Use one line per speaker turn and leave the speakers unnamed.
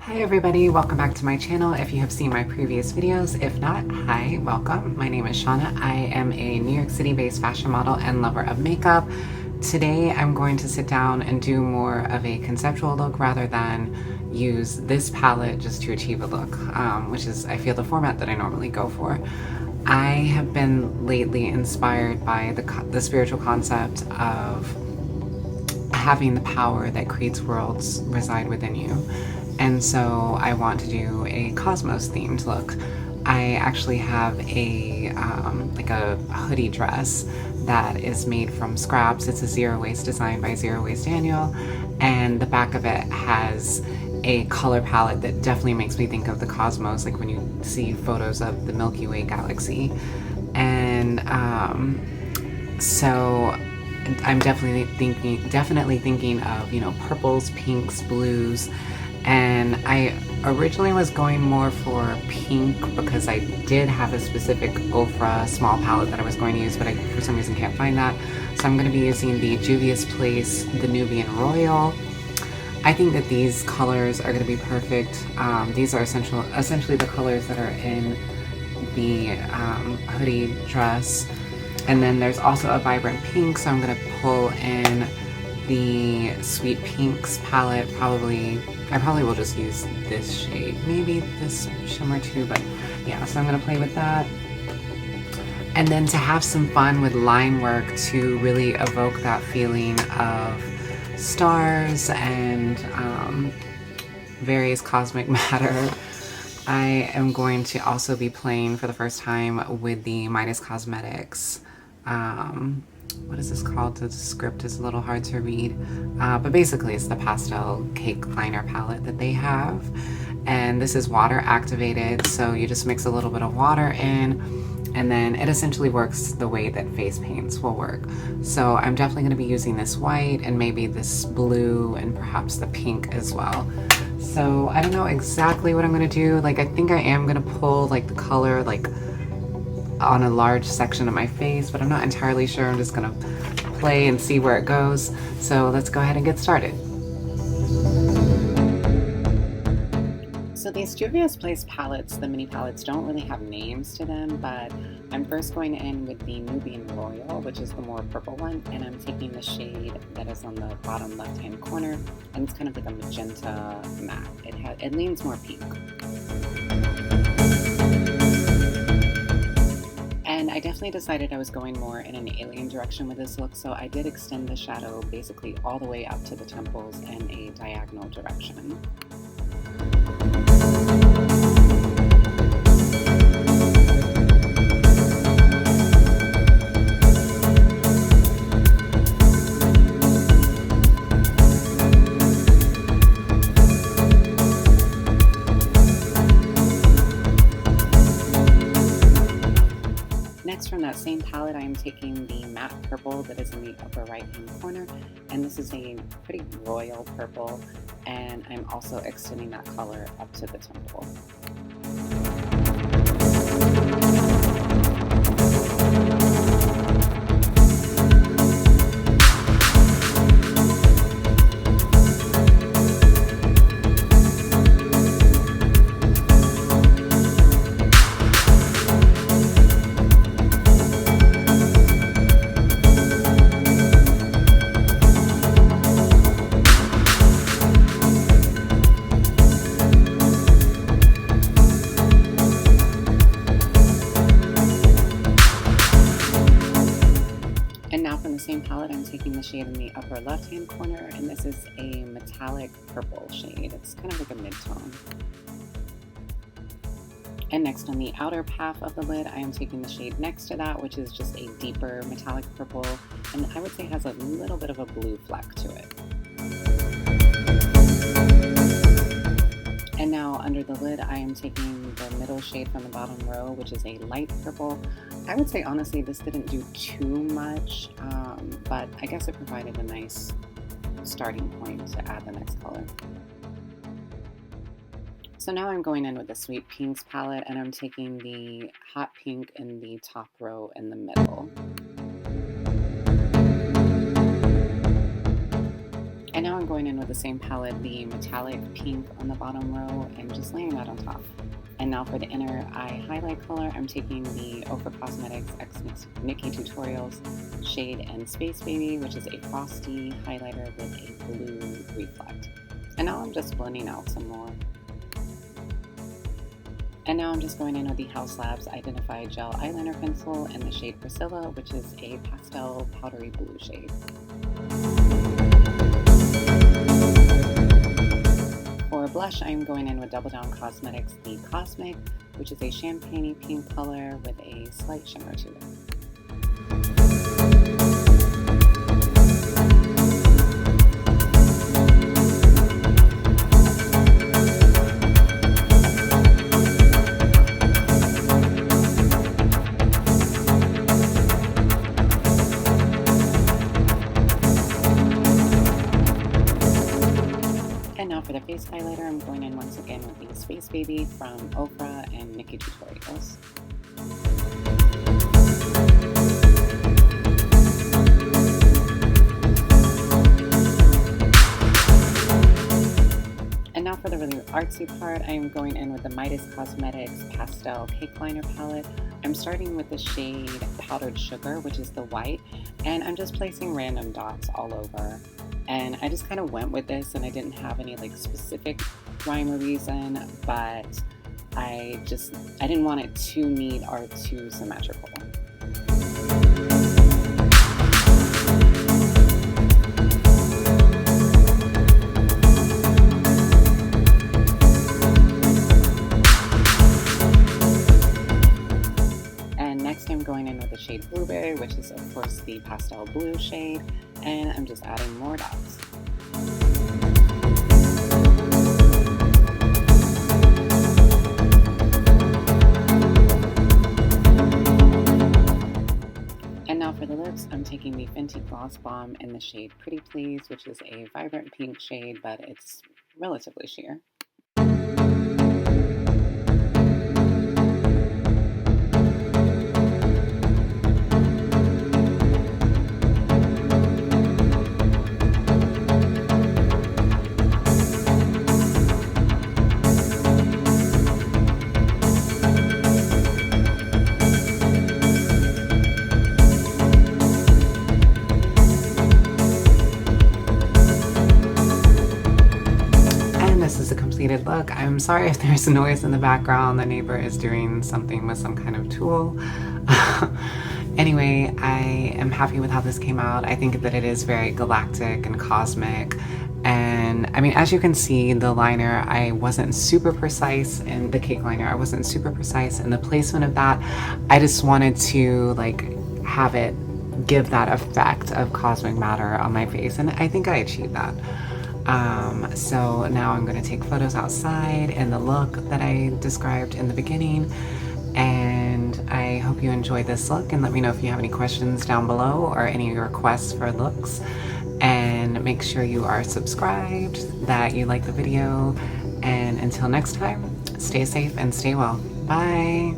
Hi everybody, welcome back to my channel. If you have seen my previous videos, if not, hi, welcome. My name is Shauna. I am a New York City based fashion model and lover of makeup. Today I'm going to sit down and do more of a conceptual look rather than use this palette just to achieve a look, which is, I feel, the format that I normally go for. I have been lately inspired by the spiritual concept of having the power that creates worlds reside within you. And so I want to do a Cosmos themed look. I actually have a like a hoodie dress that is made from scraps. It's a zero waste design by Zero Waste Daniel, and the back of it has a color palette that definitely makes me think of the cosmos, like when you see photos of the Milky Way galaxy. And so I'm definitely thinking of, you know, purples, pinks, blues. And I originally was going more for pink because I did have a specific Ofra small palette that I was going to use, but I for some reason can't find that. So I'm going to be using the Juvia's Place, the Nubian Royal. I think that these colors are going to be perfect. These are essentially the colors that are in the hoodie dress. And then there's also a vibrant pink, so I'm going to pull in the Sweet Pinks palette. I probably will just use this shade, maybe this shimmer too, but yeah, so I'm going to play with that. And then to have some fun with line work to really evoke that feeling of stars and various cosmic matter. I am going to also be playing for the first time with the Midas Cosmetics. What is this called? The script is a little hard to read, but basically it's the pastel cake liner palette that they have. And this is water activated, so you just mix a little bit of water in, and then it essentially works the way that face paints will work. So I'm definitely going to be using this white and maybe this blue and perhaps the pink as well. So I don't know exactly what I'm going to do. Like, I think I am going to pull like the color like on a large section of my face, but I'm not entirely sure. I'm just going to play and see where it goes. So let's go ahead and get started. So these Juvia's Place palettes, the mini palettes, don't really have names to them, but I'm first going in with the Nubian Royal, which is the more purple one, and I'm taking the shade that is on the bottom left-hand corner, and it's kind of like a magenta matte. It leans more pink. And I definitely decided I was going more in an alien direction with this look, so I did extend the shadow basically all the way up to the temples in a diagonal direction. Next, from that same palette, I am taking the matte purple that is in the upper right hand corner, and this is a pretty royal purple, and I'm also extending that color up to the temple. Same palette, I'm taking the shade in the upper left hand corner, and this is a metallic purple shade. It's kind of like a mid-tone. And next, on the outer half of the lid, I am taking the shade next to that, which is just a deeper metallic purple, and I would say has a little bit of a blue fleck to it. And now under the lid, I am taking the middle shade from the bottom row, which is a light purple. I would say, honestly, this didn't do too much, but I guess it provided a nice starting point to add the next color. So now I'm going in with the Sweet Pinks palette, and I'm taking the hot pink in the top row in the middle. And now now I'm going in with the same palette, the metallic pink on the bottom row, and just layering that on top. And now for the inner eye highlight color, I'm taking the Cosmetics X Mickey Tutorials shade and Space Baby, which is a frosty highlighter with a blue reflect. And now I'm just blending out some more. And now I'm just going in with the House Labs Identify Gel Eyeliner Pencil in the shade Priscilla, which is a pastel powdery blue shade. For blush, I'm going in with Doubledown Cosmetics The Cosmic, which is a champagne pink color with a slight shimmer to it. And now for the face highlighter, I'm going in once again with the Space Baby from Ofra and Mickey Tutorials. And now for the really artsy part, I'm going in with the Midas Cosmetics Pastel Cake Liner Palette. I'm starting with the shade Powdered Sugar, which is the white, and I'm just placing random dots all over. And I just kind of went with this, and I didn't have any like specific rhyme or reason, but I didn't want it too neat or too symmetrical. And next I'm going in with the shade Blueberry, which is of course the pastel blue shade, and I'm just adding more dots. And now for the lips, I'm taking the Fenty Gloss Bomb in the shade Pretty Please, which is a vibrant pink shade, but it's relatively sheer. This is a completed look. I'm sorry if there's noise in the background. The neighbor is doing something with some kind of tool. Anyway, I am happy with how this came out. I think that it is very galactic and cosmic. And I mean, as you can see, the liner, I wasn't super precise in the cake liner. I wasn't super precise in the placement of that. I just wanted to like have it give that effect of cosmic matter on my face. And I think I achieved that. So now I'm going to take photos outside in the look that I described in the beginning, and I hope you enjoyed this look, and let me know if you have any questions down below or any requests for looks, and make sure you are subscribed, that you like the video, and until next time, stay safe and stay well. Bye!